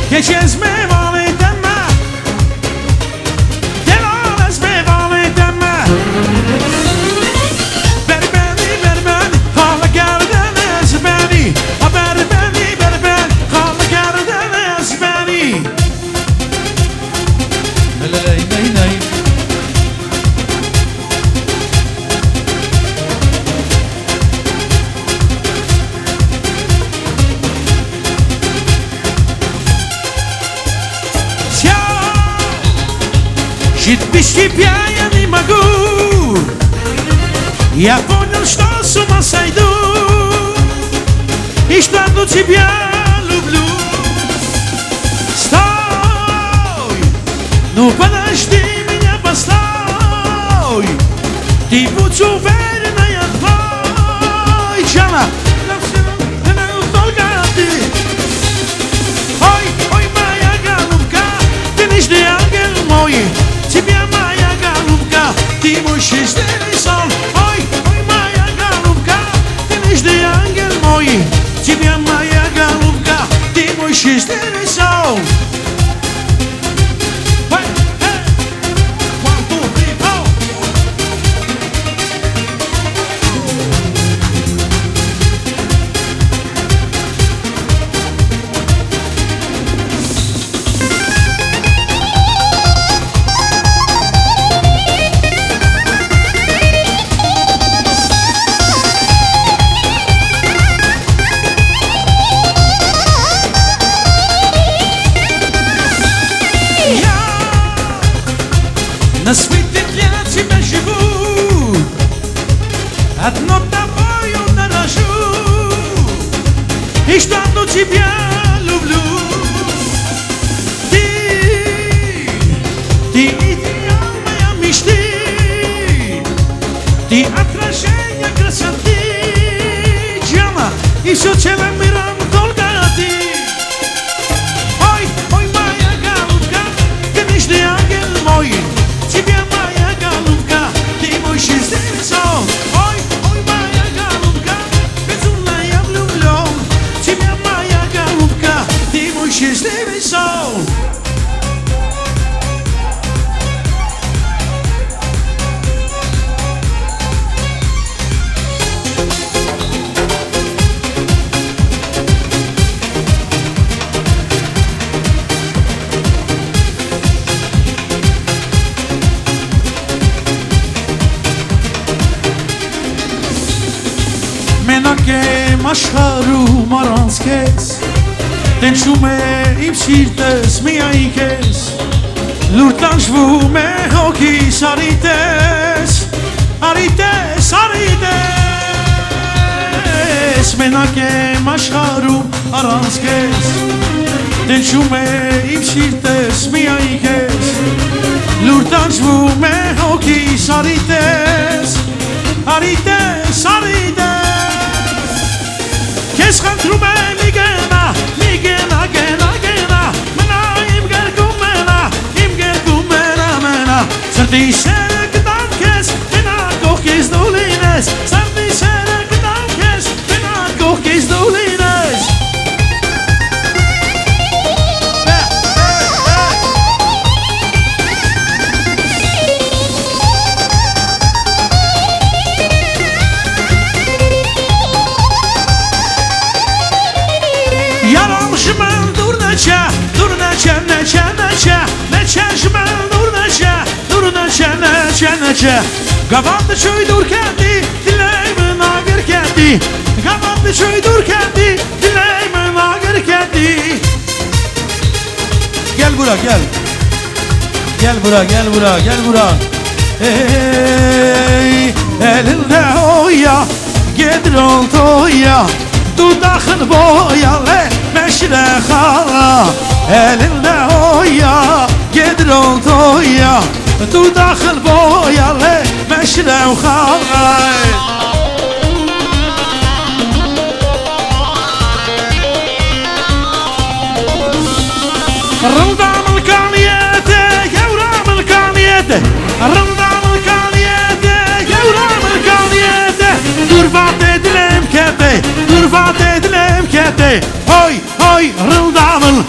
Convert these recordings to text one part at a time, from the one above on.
Geç ezme valet emme, gel al ezme valet emme. Ver beni, hala gerden ez beni. Ver beni, hala gerden ez beni. Ley ley ley. Жить без тебя я не могу. Я понял, что с ума сойду. И что одну тебя люблю. Стой, ну подожди меня, постой. Ты будь уверена, я твой. Джана, только ты. Ой, ой, моя голубка, ты нежный ангел мой. Тебя, моя голубка, ты мой счастливый сон. Ой, ой, моя голубка, ты нежный ангел мой. Тебя, моя голубка, ты мой счастливый сон. На свете для тебя живу, одно тобою дорожу, и что одну тебя люблю. Ты идеал моя мечты, ты отражение красоты, Джана, и все целым миром только ты. Ой, ой, моя голубка, ты нежный ангел мой. Тебя, моя голубка, ты мой счастливый сон. Ой, ой, моя голубка, безумно я влюблен. Тебя, моя голубка, ты мой счастливый сон. Մենակ աշխարհում առանց քեզ տենչում է իմ սիրտս միայն քեզ լուր տանջվում է հոգիս արիտես արիտես արիտես մենակ եմ աշխարհում առանց քեզ տենչում է իմ սիրտս միայն քեզ լուր տանջվում է հոգիս արիտես արիտես արիտես Քեզ խնդրում եմ մի գնա, գնա, գնա Մնա իմ գերգում մենա, մենա Սրտի սերը կտամ քեզ, մենա կողքից դու լինես Սրտի սերը կտամ քեզ, մենա կողքից դու լինես Yaramşımın dur neçə Neçəşmən dur neçə Qabandı çöydür kəndi, diləyimin ağır kəndi Qabandı çöydür kəndi, diləyimin ağır kəndi Gel bura, gel Gel bura, gel bura, gel bura Ey, elində oya, gedir ol toya Dudağın boyalı meşre xala Elində oya, gedir ol toya Dudağın boyalı meşre xala Rıldamın kaniyete, gevramın kaniyete Rıldamın kaniyete, gevramın kaniyete Durvat edilem kete, durvat edilem kete Hoy, hoy, rıldamın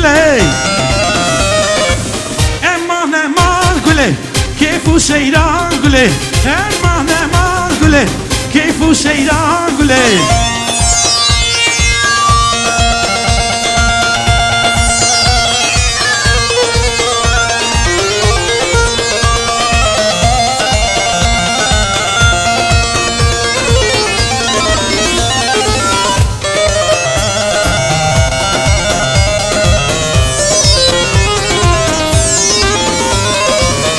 گله امان امان گله کیف و سیران گله امان امان گله کیف و سیران گله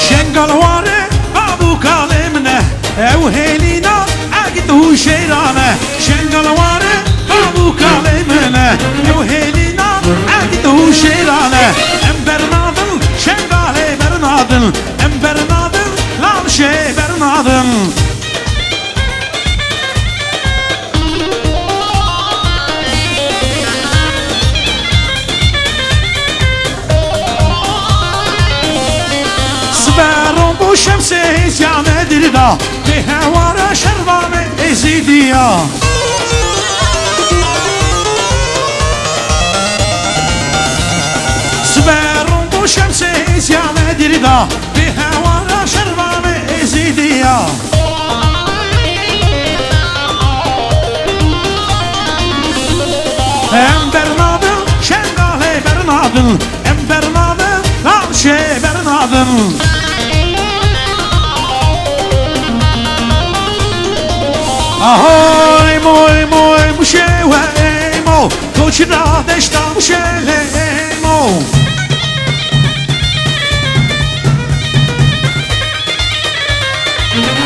شنگالواره بابو کالمنه او هلینا اگدو شیرانه شنگالواره بابو کالمنه او هلینا اگدو شیرانه ام برنادل شنگاله برنادل ام برنادل لالشه برنادل سبارون بو شمس هزيانه دردا بهوارا شربانه ازيديا سبارون بو شمس هزيانه دردا بهوارا شربانه ازيديا ام برنادل شنگاله برنادل ام برنادل لالشه برنادل آهای موی موی موشه و ایمو تو چی را دشتا موشه ایمو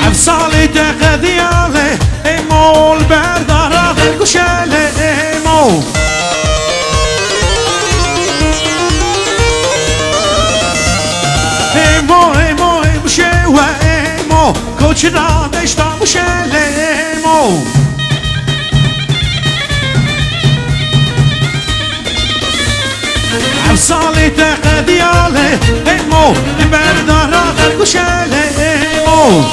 افسالی تقدیاله ایمول بردارا گوشه ایمو ایمو ایمو موشه و ایمو کوچی را دشتا موشه ایمو افسالی تقدیاله ایمو بردارا گوشه ایمو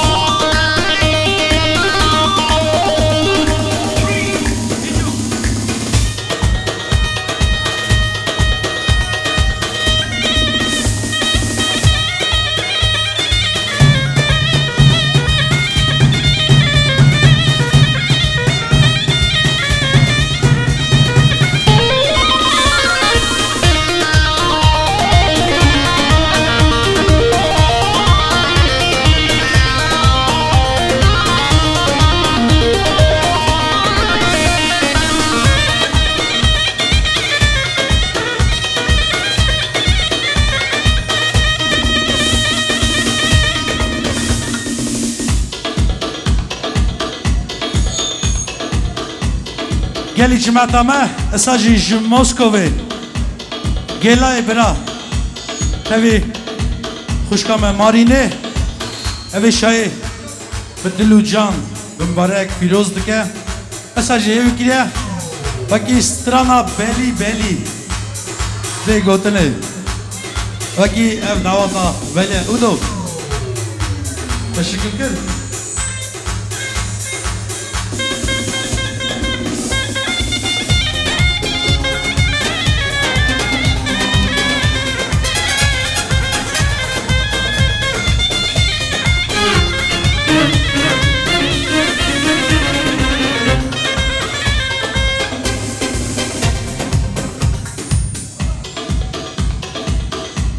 گلی جمعتا ما اساجی موسکوی گلای برا تبی خوشکام مارینه اوی شای به دلو جان بمبارک پیروز دکه اساجی ایوی کریه وکی استرانا بلی بلی ده گوتنه وکی او نواتا بلی اودو تشکر کرد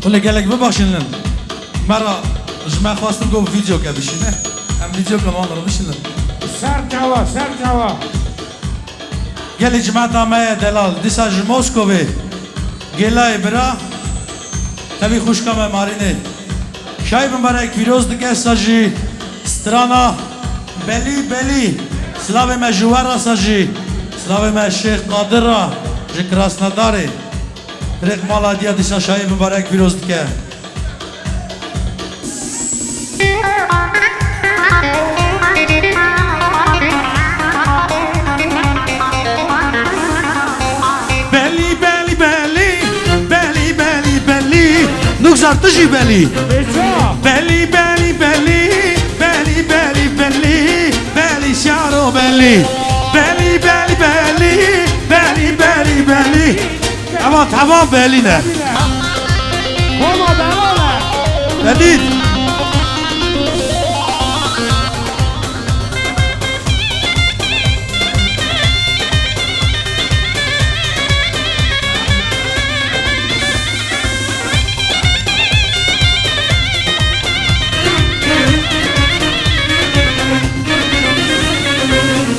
ولی گلک ببخشین مرا جمع خواستم گفت ویدیو که بشینه هم ویدیو که ما رو بشینه سر جوا گلی جمع دامه دلال دیسا جموسکوی گلای برا تبی خوشکام مارینه شای بمبارک پیروز دکه ساجی سترانا بلی بلی سلاوی ما جوارا ساجی سلاوی ما شیخ قادر را جکراس نداره درک مالا دیا دیسا شای مبارک پیروز دکه بلی بلی بلی بلی بلی بلی نگذار تجی بلی بلی بلی بلی بلی بلی بلی بلی شارو بلی بلی بلی بلی بلی بلی بلی تمام بلینه بابا دوامه بدید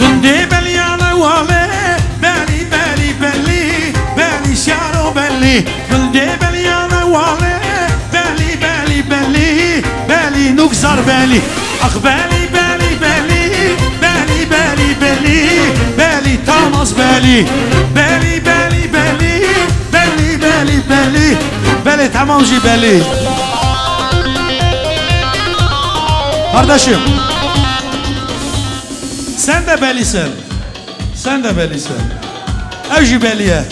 گنده بلیانه واله بلی بلی بلی بلی شارو بلی گنده بلیانه واله بلی بلی بلی بلی نگذار بلی اخ بلی بلی بلی بلی بلی بلی بلی تماس بلی بلی بلی بلی بلی بلی بلی بلی تمامجی بلی kardeşim sen de belisin sen de belisin evji beliye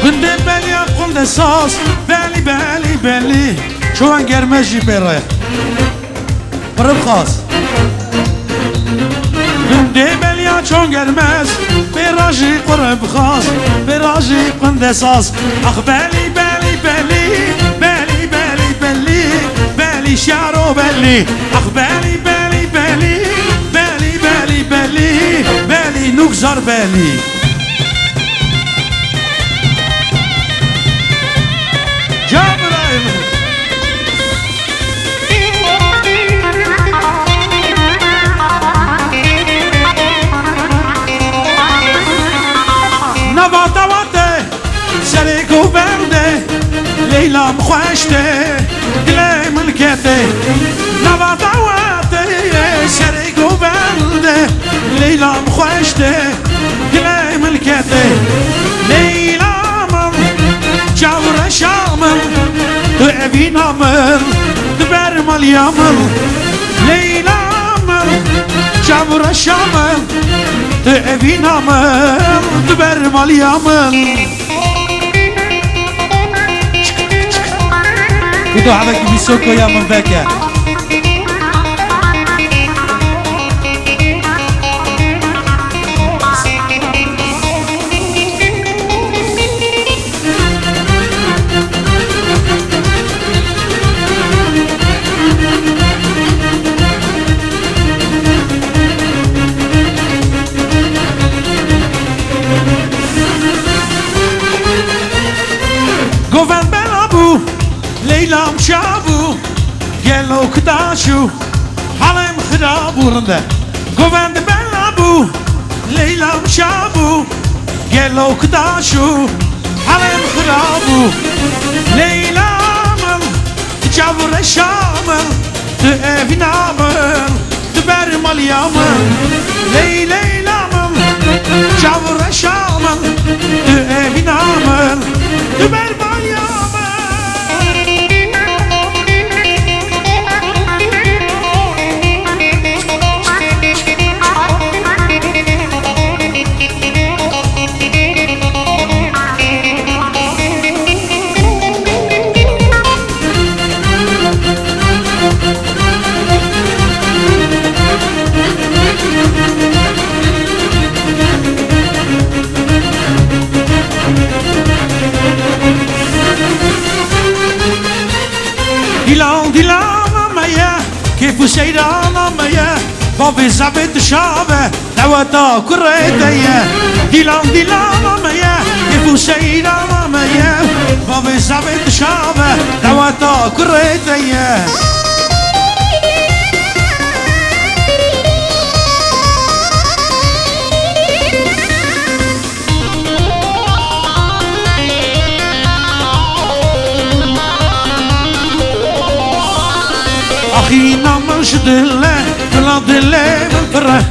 günde beli aklımda saz beli beli beli şu an gelmez beraya pırıp khas günde belya çon gelmez Beraji qırıb xas Beraji qında saz Ah beli beli beli Beli beli beli Beli şaro beli Ah beli beli beli Beli beli beli Beli nugzar beli Cabrayım سرك وبرده ليلى مخوشته قلي ملكته نبا طواته سرك وبرده ليلى مخوشته قلي ملكته ليلى من جور شامل تعبي نامل تبرمل يامل ليلى من جور شامل تعبي نامل تبرمل يامل Kudu havaki bisoko ya mveke Govan belabu Leylam şabu Gel okdaşu Halem xiraburunda Govend belabu Leylam şabu Gel okdaşu Halem xirabu Leylamın Cavre şamın Tı evinamın Tı bermal yamın Leylamın Cavre şamın Tı evinamın Tı bermal yamın Dilan dilanamaya Keyfu seyranamaya Babi zabit şabe Nevata kureteye Dilan dilanamaya Keyfu seyranamaya Babi zabit şabe Nevata kureteye أخينا مش دلة بلا دلة من فرة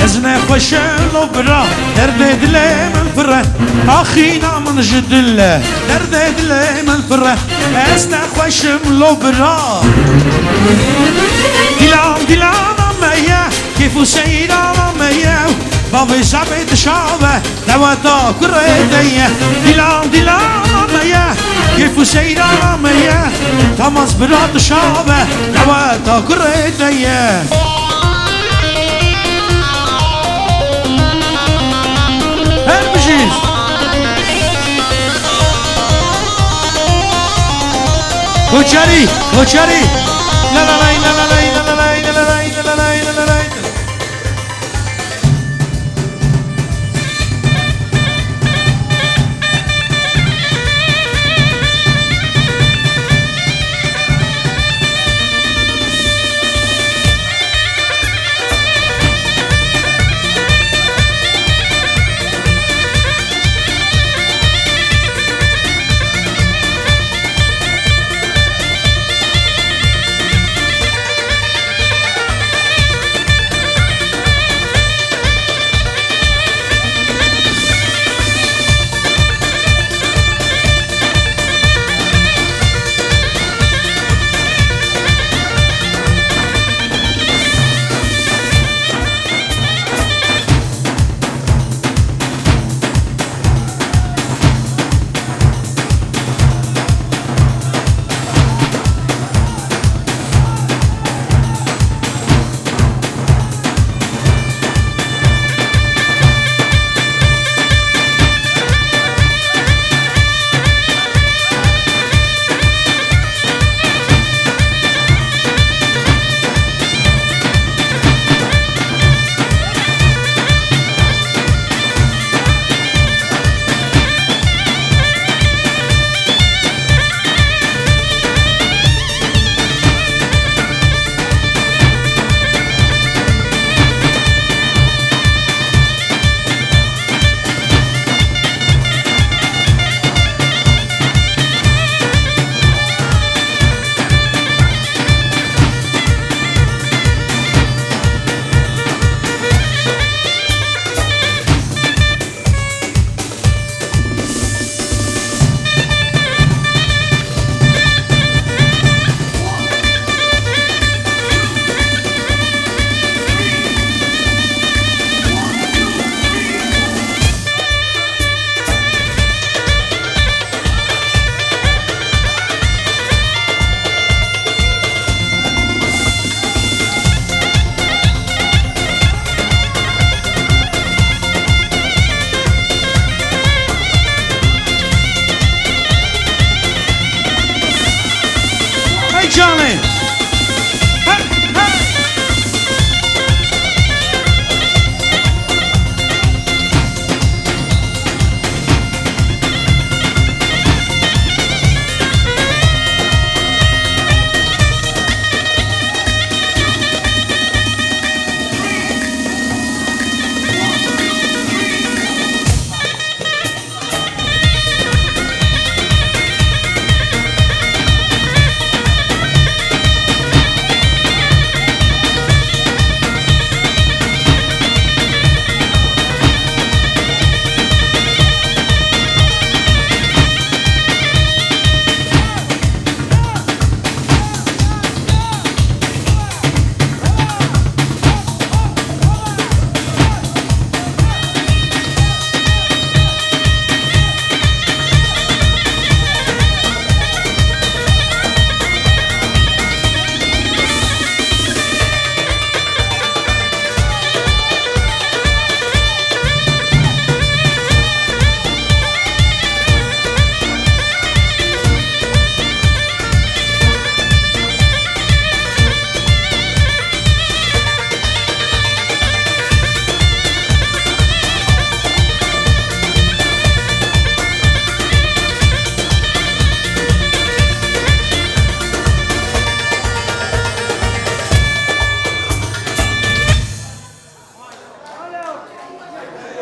إزنا خوشن وبرا درد دلة من فرة أخينا مش دلة درد دلة من فرة إزنا خوشن وبرا دلام دلام ميا كيف سيدا ميا بابي سبت شابه نواتا كريدية دلام دلام ميا كيف سيرامة تماس برات شابه نواتا كريتيا هربجيز كوچاري لا لا لا